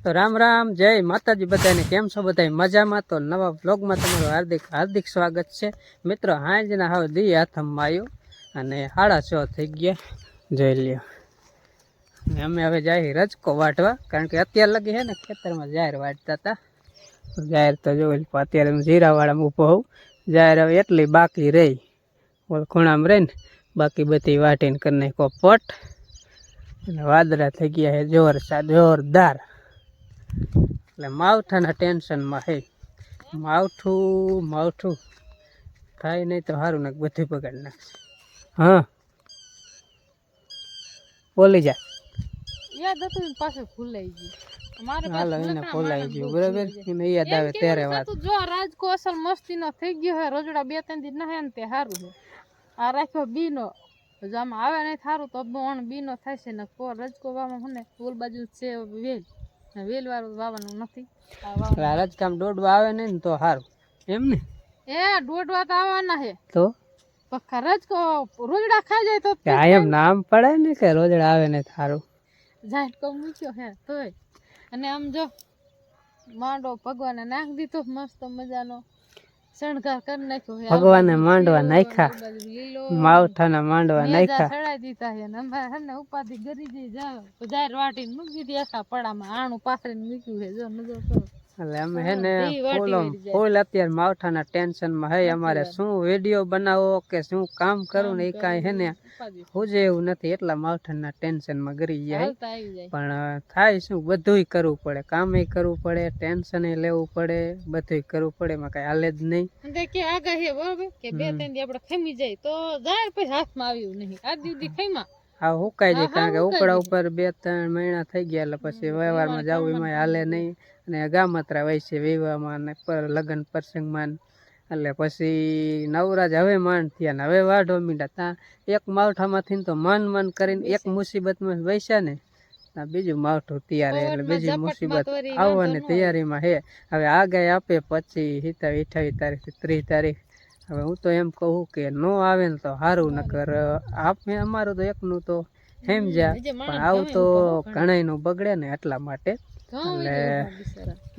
તો રામ રામ, જય માતાજી બધાને. કેમ છો બધા? મજામાં? તો નવા વ્લોગમાં તમારું હાર્દિક હાર્દિક સ્વાગત છે મિત્રો. હાંજના હવે દી હાથમાં આવ્યું અને 6:30 થઈ ગયા, જોઈ લ્યો. અને અમે હવે જાય રજકો વાટવા, કારણ કે અત્યારે લગી છે ને ખેતરમાં જાહેર વાટતા હતા. જાહેર તો જોઈ અત્યારે હું જીરાવાળામાં ઊભો હોઉં. જાહેર હવે એટલી બાકી રહી, ખૂણામાં રહી ને બાકી બધી વાટીને કરી નાખો પટ. અને વાદળા થઈ ગયા છે જોરદાર. એટલે માવઠાના ટેન્શનમાં હે. માવઠું થાય નહીં તો સારું નાખ, બધું બગાડી નાખશે. હા બોલી જા. યાદ હતું ને પાછું ભૂલાઈ ગયું. હાલો એને ભૂલાઈ ગયું, બરાબર. એને યાદ આવે ત્યારે વાત. જો રાજકો અસલ મસ્તીનો થઈ ગયો હે. રોજડા 2-3 દી નહે ને તે સારું છે. આ રાખ્યો બીનો, જો આમાં આવે નહીં સારું તો બીનો થાય છે ને. રજકો વાવામાં ને ઓલ બાજુ છે વેલ વાળું વાવવાનું નથી. રજકામ દોડવા આવે નહીં ને તો સારું એમ ને. દોડવા તો આવવાના હે તો રજકો રોજડા ખાઈ જાય તો એમ નામ પડે ને કે રોજડા આવે ને સારું. ઝાટકો મૂક્યો હે તોય. અને આમ જો માંડો ભગવાને નાખી દીધો મસ્ત મજાનો, શણગાર કરી નાખ્યો હે. ભગવાને માંડવા નાખ્યા, માવઠાના માંડવા નાખ્યા, ચડાઈ દીધા હે. અમે હને ઉપાધિ ગરી જઈ જાવ તો જાહેર વાટીને મૂકી દીધી આખા પડામાં. આણું પાથરીને મૂક્યું છે, જો નજર કરો. એટલે અમે હે ને ફૂલ અત્યારે માવઠાના ટેન્શનમાં હે. અમારે શું વિડીયો બનાવો કે શું કામ કરું ને એ કાંઈ હે ને હુજે એવું નથી. એટલા માવઠાના ટેન્શનમાં ગરી જાય. પણ થાય શું, બધુંય કરવું પડે. કામે કરવું પડે, ટેન્શન લેવું પડે, બધુંય કરવું પડે. એમાં કઈ હાલે જ નહીં. કે આગાહી બરોબર કે 2-3 દી આપણે ખમી જાય તો જાય, પછી હાથમાં આવ્યું નહીં. આ દીદી ખમ્યા હા હુકાઈ જાય, કારણ કે ઉપડા ઉપર 2-3 મહિના થઈ ગયા. એટલે પછી વ્યવહારમાં જવું એમાં હાલે નહીં. અને ગામત્રા હોય છે વિવાહમાં ને લગ્ન પ્રસંગમાં. એટલે પછી નવરાજ હવે માંડ થયા ને હવે વાઢો મીંડા. ત્યાં એક માવઠામાંથી તો મન કરીને એક મુસીબતમાં વૈસા ને બીજું માવઠું તૈયાર. એટલે બીજી મુસીબત આવવાની તૈયારીમાં હે. હવે આગાહી આપે 25, 27, 28 તારીખથી 30 તારીખ. હવે હું તો એમ કહું કે નો આવે ને તો સારું, નકર આપણે અમારું તો એકનું તો સમજ્યા, પણ આવું તો ઘણાય નું બગડે ને એટલા માટે.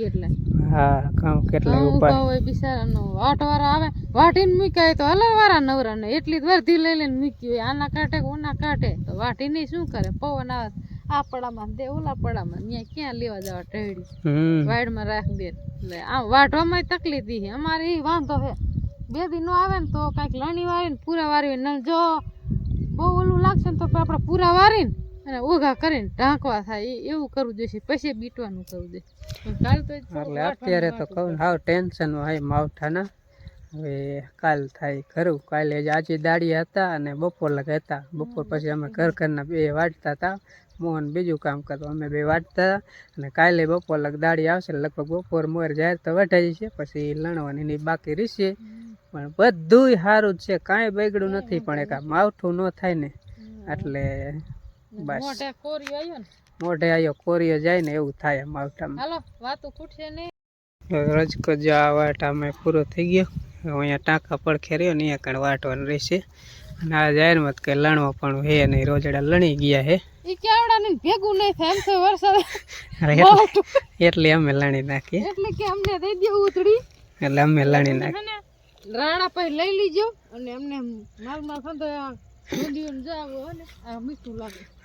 એટલે હા કામ કેટલા ઉપર બિચારાનો વાટવાળા આવે વાટીને મૂકાય તો હલવાળા નવરા ને એટલી જ વર્ધી લઈ લઈને મૂકી હોય. આના કાંઠે ઓના કાંઠે તો વાટીને શું કરે, પવન આવે આ પડામાં દે ઓલા પડામાં, ત્યાં ક્યાં લેવા જવા ટેડી વાડમાં રાખી દે. એટલે આમ વાઢવામાં તકલીફ છે અમારે. એ વાંધો છે 2 દી નો આવે ને તો કઈક લણી વાળી ને પૂરા વાળી ને, જો બહુ ઓલું લાગશે ને તો આપણે પૂરા વાળી ને અને ઓઘા કરીને ઢાંકવા થાય એવું કરવું જોઈએ. પછી બીટવાનું કરવું જોઈએ. એટલે અત્યારે તો કહું હાવ ટેન્શનમાં હોય માવઠાના. હવે કાલ થાય ખરું. કાલે આજે દાડિયા હતા અને બપોર લગા હતા. બપોર પછી અમે ઘરના 2 વાટતા હતા. મોહન બીજું કામ કરતો, અમે 2 વાટતા હતા. અને કાલે બપોર લગ દાડી આવશે, લગભગ બપોર મોર જાહેર તો વઢાઈ છે. પછી લણવાની બાકી રહેશે. પણ બધુંય સારું જ છે, કાંઈ બગડ્યું નથી. પણ એક માવઠું ન થાય ને એટલે બસ મોઢે આવ્યો કોરિયો જાય ને એવું થાય માવઠામાં. રજકો જો આ વાટામાં પૂરો થઈ ગયો. અહીંયા ટાંકા પડખે રહ્યો ને અહીંયા કણ વાટવાનું રહેશે. અને આ જાહેરમાં કઈ લણવા પણ હે નહીં, રોજડા લણી ગયા હે. ભેગું નહીં થાય એમ તો વરસાદ એટલે અમે લણી નાખીએ. એટલે કે અમને દઈ દે ઉતડી, એટલે અમે લણી નાખીએ. રાણા પછી લઈ લીજો અને એમને માલમાં ખંતો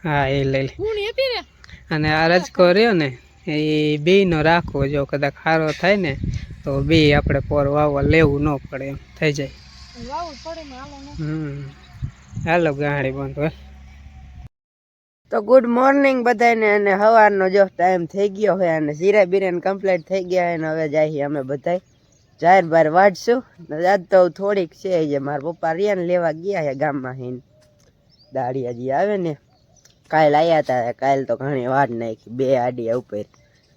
હા એ લઈ લે. અને આ રજકો રહ્યો ને એ 2 નો રાખવો. જો કદાચ સારો થાય ને તો 2 આપણે પોર વાવવા લેવું ન પડે, એમ થઈ જાય. હાલો ગાડી બંધ. તો ગુડ મોર્નિંગ બધાને. અને સવારનો જો ટાઈમ થઈ ગયો હોય અને જીરા બિરાન કમ્પ્લીટ થઈ ગયા હોય ને હવે જાય અમે બધા જાહેર બાર વાટશું. આજ તો થોડીક છે જે મારા પપ્પા રિયાને લેવા ગયા છે ગામમાં હિન દાડિયા જે આવે ને. કાલ આવ્યા હતા, કાલ તો ઘણી વાટ નાખી 2 આડિયા ઉપર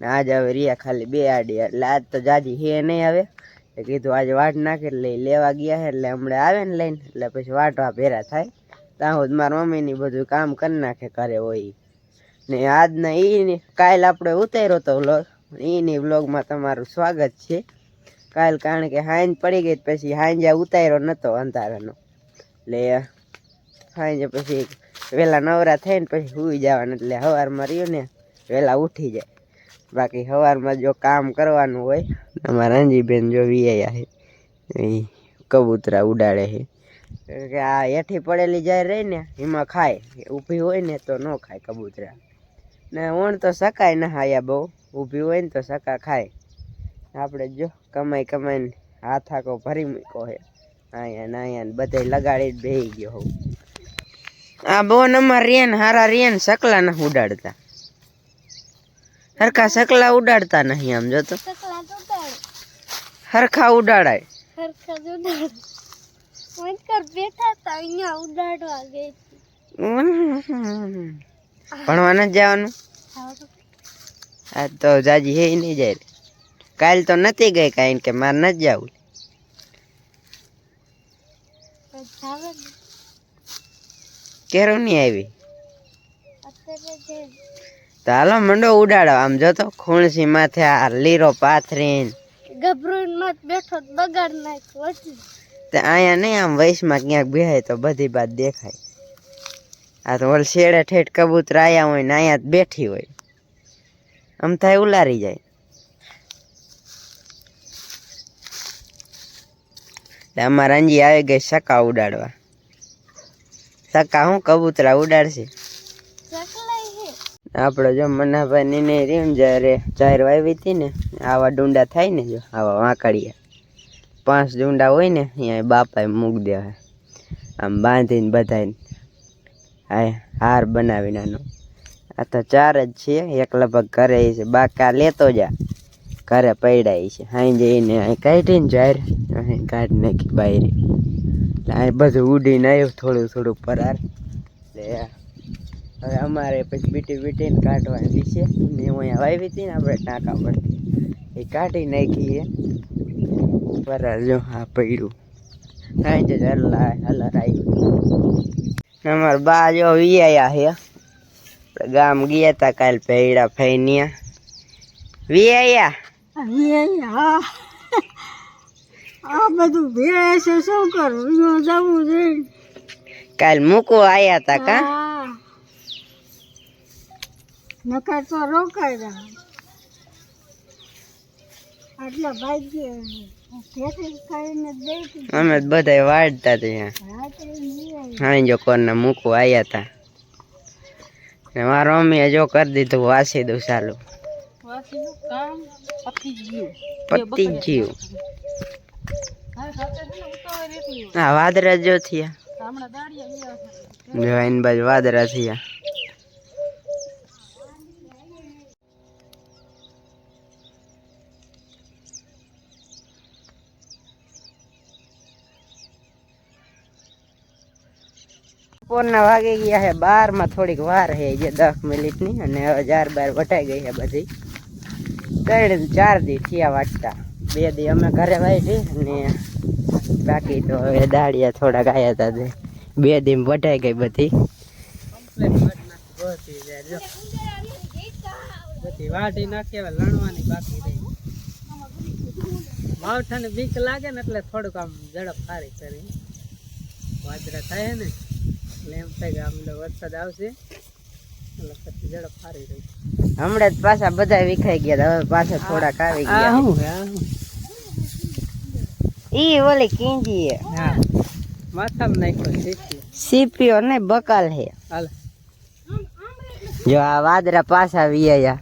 ને આજ હવે રિયા ખાલી 2 આડિયા. એટલે આજ તો જાજી હે નહીં આવે. કીધું આજે વાટ નાખે એટલે લેવા ગયા છે. એટલે હમણાં આવે ને લઈને એટલે પછી વાટવા ભેરા થાય. ત્યાં મારા મમ્મીની બધું કામ કરી નાખે ઘરે હોય ને. આજના ઈ કાલ આપણે ઉતાર્યો તો વ્લોગ, એની વ્લોગમાં તમારું સ્વાગત છે. કાલ કારણ કે હાંજ પડી ગઈ પછી હાંજે ઉતાર્યો નતો અંધારાનો. એટલે હાંજે પછી વહેલા નવરા થઈને પછી સુઈ જવાના. એટલે સવારમાં રહ્યું ને વહેલા ઉઠી જાય. બાકી સવારમાં જો કામ કરવાનું હોય અમારા રંજીબેન જો વીઆયા છે એ કબૂતરા ઉડાડે છે કે આ હેઠી પડેલી જાય રહી ને એમાં ખાય ઊભી હોય ને તો ન ખાય કબૂતરા ને ઓણ તો શકાય ના આયા બહુ ઊભી હોય ને તો સકા ખાય આપણે જો કમાઈ કમાઈને હાથ આખો ભરી મૂક્યો છે અહીંયા ને અહીંયા ને બધે લગાડી બેસી ગયો હોઉં આ બહુ નંબર રેન હારા રેન સકલા ના ઉડાડતા હરખા સકલા ઉડાડતા નહીં આમ જો તો હરખા ઉડાડાય ભણવા નથી જવાનું આ તો જાજી હે નહીં જાય કાલ તો નથી ગઈ કાંઈ કે મારે નથી જવું કેરું નહીં આવી તો હાલો મંડો ઉડાડો આમ જો તો ખૂણસી માથે આ લીરો પાથરીન ગભરું મત બેઠો બગાડ નાખ્યો તે અહીંયા નહીં આમ વયસમાં ક્યાંક બેહાય તો બધી બાત દેખાય આ તો ઓલ શેડે ઠેઠ કબૂતર આયા હોય ને અહીંયા જ બેઠી હોય આમ થાય ઉલારી જાય અમારા અંજી આવી ગઈ સકા ઉડાડવા સકા હું કબૂતરા ઉડાડશે આપણે જો મનાભાઈ ની રીમ જયારે ચાર વાવી હતી ને આવા ડુંડા થાય ને જો આવા વાંકડિયા 5 ડુંડા હોય ને અહીંયા બાપાએ મૂક દેવા આમ બાંધીને બધાને હાર બનાવી નાનો આ તો 4 જ છે એક લગભગ ઘરે છે બાકા લેતો જા ઘરે પડ્યા છે અહીં જઈને અહીં કાઢીને જાર અહીં કાઢી નાખી બહાર એટલે અહીં બધું ઉડીને આવ્યું થોડું થોડું પરાર એટલે હવે અમારે પછી બીટીને કાઢવાની દીશે ને હું અહીંયા વાવી હતી ને આપણે ટાંકા પરથી એ કાઢી નાખીએ પરાર જો આ પડ્યું અહીં જ હલર આવ્યું અમારા બા જો વીઆયા છે આપણે ગામ ગયા હતા કાલ ભેડા ફૈનિયા વીઆયા આ બધું ભેળે છે શું કરવું જવું જોઈએ કાલ મૂકો આયા તા કા નકર તો રોકાઈ રહ્યા આટલા ભાગ્ય અમે બધા વાળતા ત્યાં હા જો કોને મૂકવા આયા તા ને મારો મમ્મીએ જો કરી દીધું વાસી દઉં ચાલુ પતી ગયું હા વાદરા જો થયા જો એની બાજુ વાદરા થયા બપોરના વાગી ગયા છે 12 માં થોડીક વાર છે જે 10 મિનિટની અને હવે 4 વટાઈ ગઈ છે બધી 3-4 દી થયા વાટતા 2 દી અમે ઘરે વાવી અને બાકી તો હવે દાળિયા થોડા ગાયા હતા 2 દી વટાઈ ગઈ બધી વાટી નાખી હવે લણવાની બાકી રહી માવઠાને બીક લાગે ને એટલે થોડુંક આમ ઝડપ સારી કરી વાદરા થાય ને એટલે એમ થાય કે આમ વરસાદ આવશે એટલે પછી ઝડપ સારી રહી હમણાં જ પાછા બધા વિખાઈ ગયા હવે પાછા થોડાક આવી ગયા ઈ ઓલી કીંજી હા માથામાં નાખ્યો સીપીઓ ને બકાલ હે હાલ જો આ વાદરા પાછા વીયા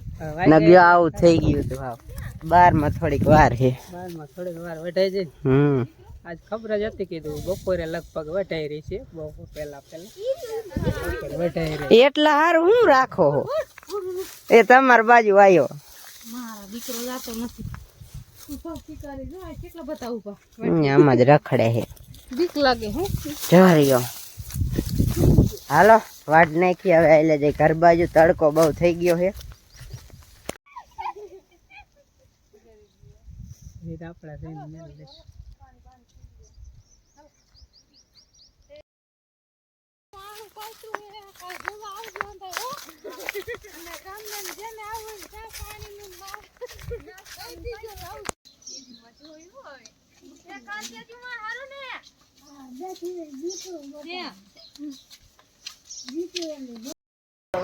નગ્યો આવું થઈ ગયું તો હા 12 માં થોડીક વાર છે 12 માં થોડીક વાર વટાઈ જાય આજ ખબર જ હતી કીધું બપોરે લગભગ વટાઈ રહી છે બપોર પહેલા વટાઈ રહી એટલા હારું હું રાખો એ તમાર બાજુ આવ્યો મારા દીકરો જાતો નથી કેટલા બતાવું આમ જ રખડે છે બીક લાગે હું જરીયો હાલો વાટ નાખી હવે એટલે જે ઘર બાજુ તડકો બહુ થઈ ગયો છે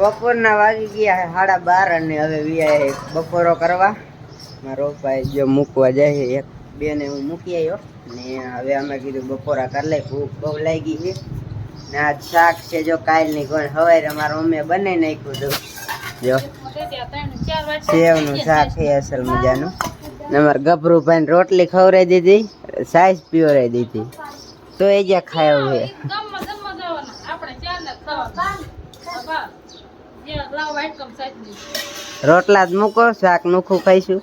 બપોરના વાગી ગયા 12:30 અને હવે વિયા બપોરો કરવા. મારો ભાઈ જો મૂકવા જાય એક બેને હું મૂકી આવ્યો ને હવે અમે કીધું બપોરા કરી લઈ, ભૂખ બહુ લાગી છે ને આ શાક છે જો કાલની કોણ હવારે અમારા મમ્મીએ બનાવી નાખ્યું હતું. જો સેવનું શાક છે અસલ મજાનું ને અમારા ગભરુભાઈને રોટલી ખવડાવી દીધી, સાઈઝ પીવરાઈ દીધી તો એ જ્યાં ખાયું છે. રોટલા જ મૂકો, શાક નોખું ખાઈશું.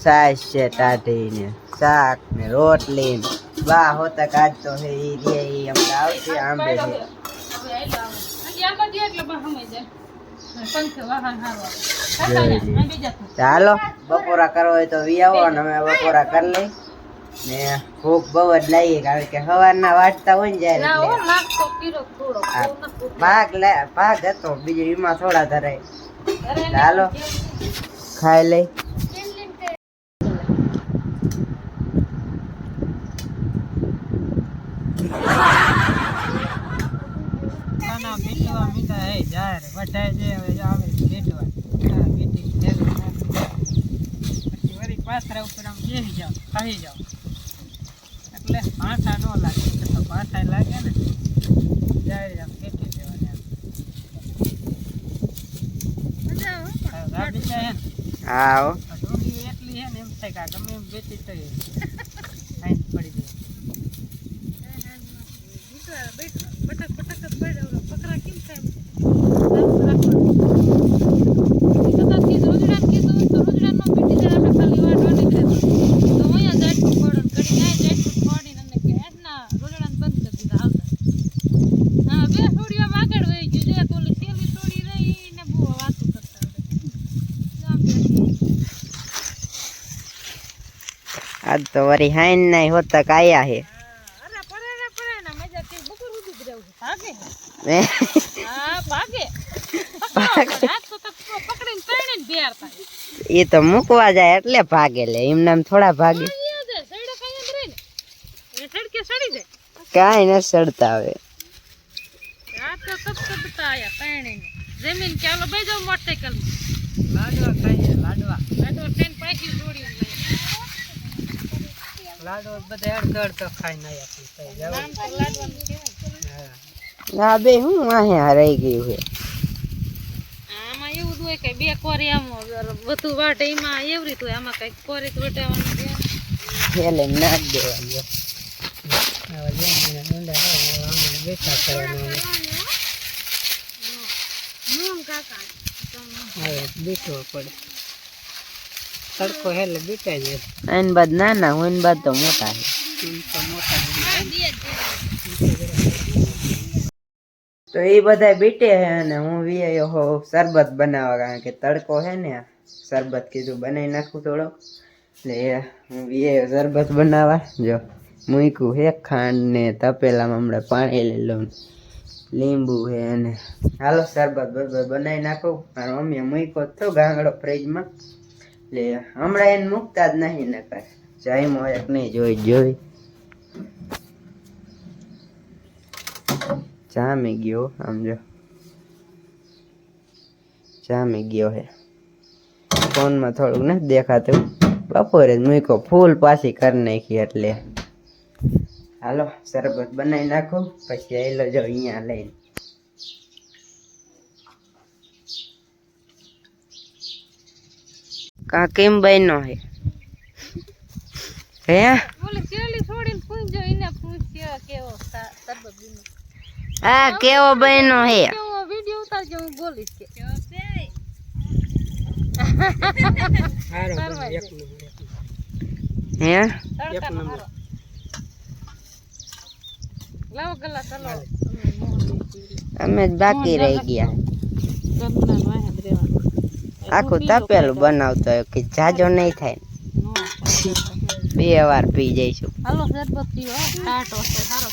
સાઈઝ છે ટાઢી ને શાક ને રોટલી ને વાહ હોતા કાજ તો હે ઈ રે ઈ હમણાં આવશે આંબે છે. ચાલો બપોરા કરવા હોય તો વી આવો ને અમે બપોરા કરી લઈ ને ભૂખ બહુ જ લાગી કારણ કે સવારના વાટતા હોય ને જાય ભાગ હતો બીજું એમાં થોડા ધરાય. ચાલો ખાઈ લઈ. એટલે પાછા નો લાગે તો પાછા લાગે ને જાય આમ કેટલી દેવાની હા એટલી હે ને એમ થાય કે ગમે એમ બેચી તો આઈ પડી જાય બટક પકડા કેમ થાય આજ તો વરી હાઈન નહીં હોતા કાયા હે. એ તો મૂકવા જાય એટલે ભાગે લે, એમ નામ થોડા ભાગે. કાઈ ન સડતા હવે. જમીન ચાલો ભાઈ જાવ મોટરસાઇકલ લાડવા ખાઈએ લાડવા ખાઈને પાછી જોડી લાડવા બધા અડધો ખાઈને આવ્યા. હા બે હું વાહે રહી ગયું છે. આમાં એવું હોય કે બે કોરી આમ બધું વાટે એમાં એવી રીતે હોય, આમાં કઈ કોરી વટાવવાનું એટલે નાખ દેવાનું. બેઠા કરવાનું બેઠવો પડે તડકો હેલે બેઠા જાય. એન બાદ નાના હોય એન બાદ તો મોટા છે. તો એ બધા બીટે હે અને હું વી હો શરબત બનાવવા કારણ કે તડકો હે ને શરબત કીધું બનાવી નાખું થોડો એટલે હું વી શરબત બનાવવા. જો મૂક્યું હે ખાંડ ને તપેલામાં હમણાં પાણી લઈ લઉં, લીંબુ હે અને હાલો શરબત બરબત બનાવી નાખું. મારા મમ્મીએ મૂક્યો તો ગાંગડો ફ્રીજમાં એટલે હમણાં એને મૂકતા જ નહીં ને કર જાયમો એક નહીં જોઈ જામી ગયો. સમજો જામી ગયો હે. ફોનમાં થોડુંક નથી દેખાતું, બપોરે જ મૂક્યો ફૂલ પાછી કરી નાખી એટલે હાલો શરબત બનાવી નાખો પછી આવેલો જો અહીંયા લઈને. કા કેમ બન્યો હે હે ઓલી શેલી છોડીને પૂછજો એને પૂછ્યો કેવો શરબત બીનો. હા કેવો બન્યો હે કેવો વિડિયો ઉતારજો હું બોલીશ કે હે લાવો ગલા ચલો અમે જ બાકી રહી ગયા. આખું તપેલું બનાવતો કે જાજો નહીં થાય, 2 વાર પી જઈશું. હાલો શરબત પીવો ટાટો છે સારો.